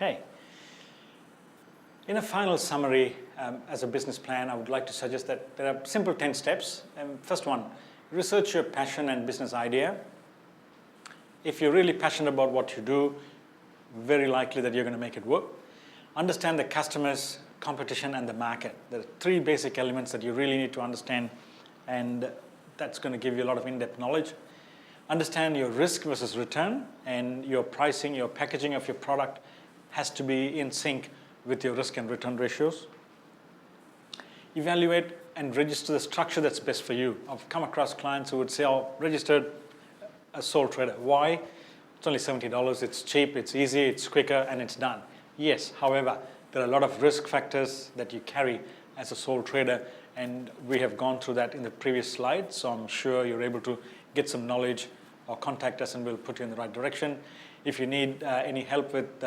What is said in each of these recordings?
Okay. In a final summary, as a business plan, I would like to suggest that there are simple 10 steps. First one, research your passion and business idea. If you're really passionate about what you do, very likely that you're going to make it work. Understand the customers, competition, and the market. There are 3 basic elements that you really need to understand, and that's going to give you a lot of in-depth knowledge. Understand your risk versus return, and your pricing, your packaging of your product has to be in sync with your risk and return ratios. Evaluate and register the structure that's best for you. I've come across clients who would say, oh, registered a sole trader. Why? It's only $70, it's cheap, it's easy, it's quicker, and it's done. Yes, however, there are a lot of risk factors that you carry as a sole trader, and we have gone through that in the previous slide, so I'm sure you're able to get some knowledge or contact us and we'll put you in the right direction. If you need any help with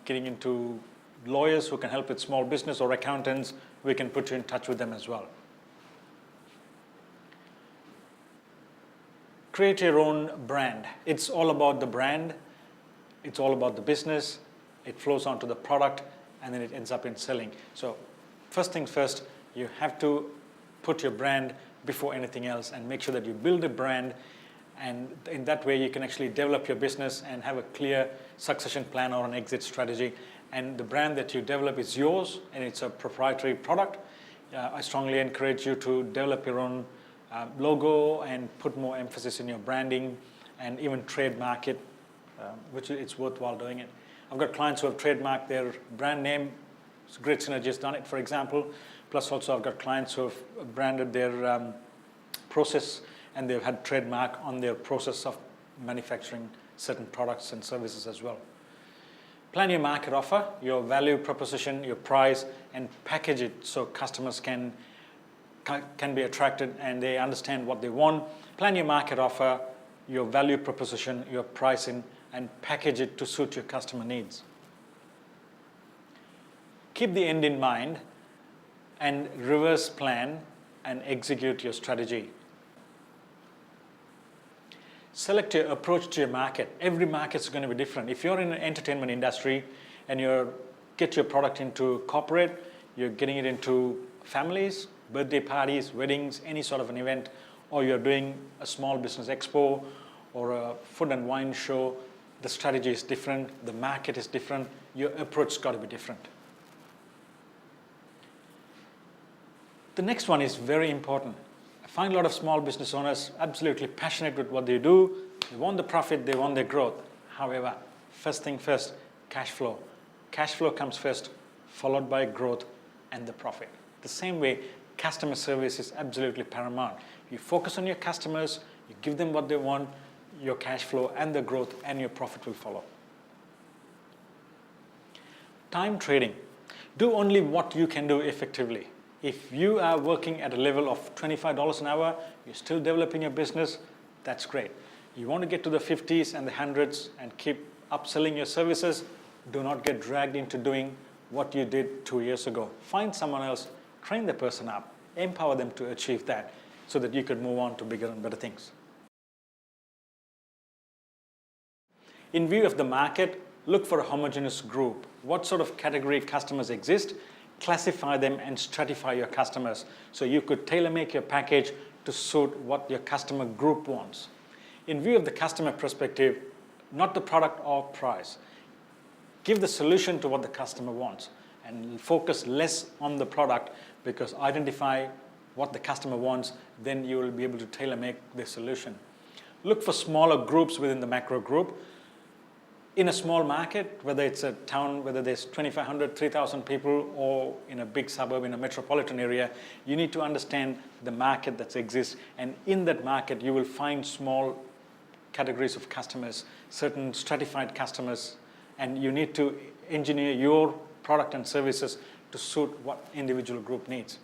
getting into lawyers who can help with small business or accountants, we can put you in touch with them as well. Create your own brand. It's all about the brand. It's all about the business. It flows onto the product, and then it ends up in selling. So first things first, you have to put your brand before anything else and make sure that you build a brand, and in that way you can actually develop your business and have a clear succession plan or an exit strategy. And the brand that you develop is yours, and it's a proprietary product. I strongly encourage you to develop your own logo and put more emphasis in your branding and even trademark it, which it's worthwhile doing it. I've got clients who have trademarked their brand name. Great Synergy has done it, for example. Plus also I've got clients who have branded their process, and they've had trademark on their process of manufacturing certain products and services as well. Plan your market offer, your value proposition, your price, and package it so customers can be attracted and they understand what they want. Plan your market offer, your value proposition, your pricing, and package it to suit your customer needs. Keep the end in mind and reverse plan and execute your strategy. Select your approach to your market. Every market is going to be different. If you're in the entertainment industry and you get your product into corporate, you're getting it into families, birthday parties, weddings, any sort of an event, or you're doing a small business expo or a food and wine show, the strategy is different, the market is different, your approach's got to be different. The next one is very important. I find a lot of small business owners absolutely passionate with what they do. They want the profit, they want their growth. However, first thing first, cash flow. Cash flow comes first, followed by growth and the profit. The same way, customer service is absolutely paramount. You focus on your customers, you give them what they want, your cash flow and the growth and your profit will follow. Time trading. Do only what you can do effectively. If you are working at a level of $25 an hour, you're still developing your business, that's great. You want to get to the 50s and the 100s and keep upselling your services, do not get dragged into doing what you did 2 years ago. Find someone else, train the person up, empower them to achieve that so that you could move on to bigger and better things. In view of the market, look for a homogeneous group. What sort of category customers exist? Classify them and stratify your customers so you could tailor-make your package to suit what your customer group wants. In view of the customer perspective, not the product or price. Give the solution to what the customer wants and focus less on the product, because identify what the customer wants, then you will be able to tailor-make the solution. Look for smaller groups within the macro group. In a small market, whether it's a town, whether there's 2,500, 3,000 people, or in a big suburb, in a metropolitan area, you need to understand the market that exists. And in that market, you will find small categories of customers, certain stratified customers, and you need to engineer your product and services to suit what individual group needs.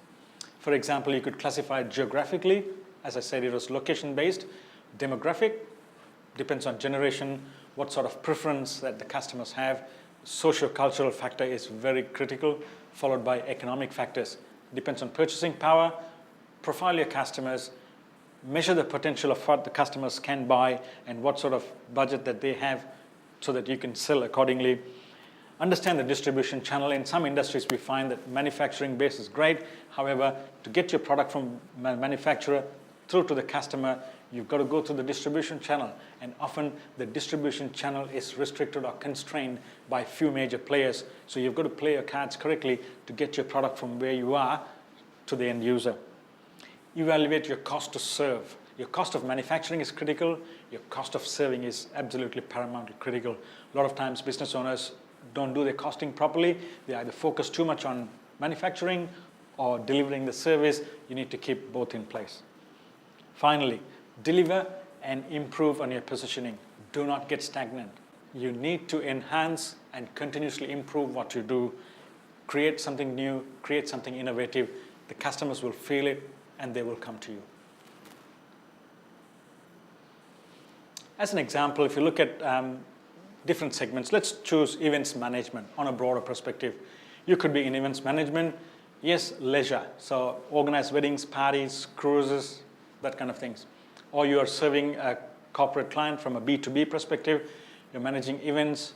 For example, you could classify it geographically. As I said, it was location-based. Demographic depends on generation, what sort of preference that the customers have. Socio-cultural factor is very critical, followed by economic factors. Depends on purchasing power. Profile your customers, measure the potential of what the customers can buy and what sort of budget that they have so that you can sell accordingly. Understand the distribution channel. In some industries, we find that manufacturing base is great. However, to get your product from manufacturer through to the customer, you've got to go through the distribution channel. And often the distribution channel is restricted or constrained by few major players. So you've got to play your cards correctly to get your product from where you are to the end user. Evaluate your cost to serve. Your cost of manufacturing is critical. Your cost of serving is absolutely paramountly critical. A lot of times business owners don't do their costing properly. They either focus too much on manufacturing or delivering the service. You need to keep both in place. Finally, deliver and improve on your positioning. Do not get stagnant. You need to enhance and continuously improve what you do. Create something new, create something innovative. The customers will feel it and they will come to you. As an example, if you look at different segments, let's choose events management on a broader perspective. You could be in events management, yes, leisure, so organize weddings, parties, cruises, that kind of things. Or you are serving a corporate client from a B2B perspective. You're managing events,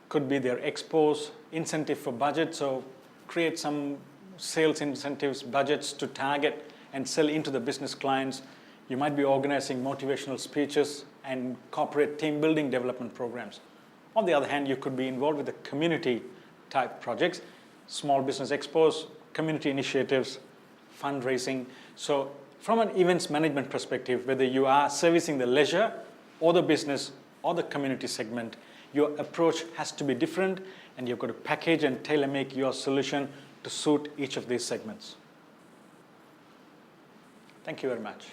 could be their expos, incentive for budget, so create some sales incentives, budgets to target and sell into the business clients. You might be organizing motivational speeches and corporate team building development programs. On the other hand, you could be involved with the community type projects, small business expos, community initiatives, fundraising. So from an events management perspective, whether you are servicing the leisure or the business or the community segment, your approach has to be different and you've got to package and tailor make your solution to suit each of these segments. Thank you very much.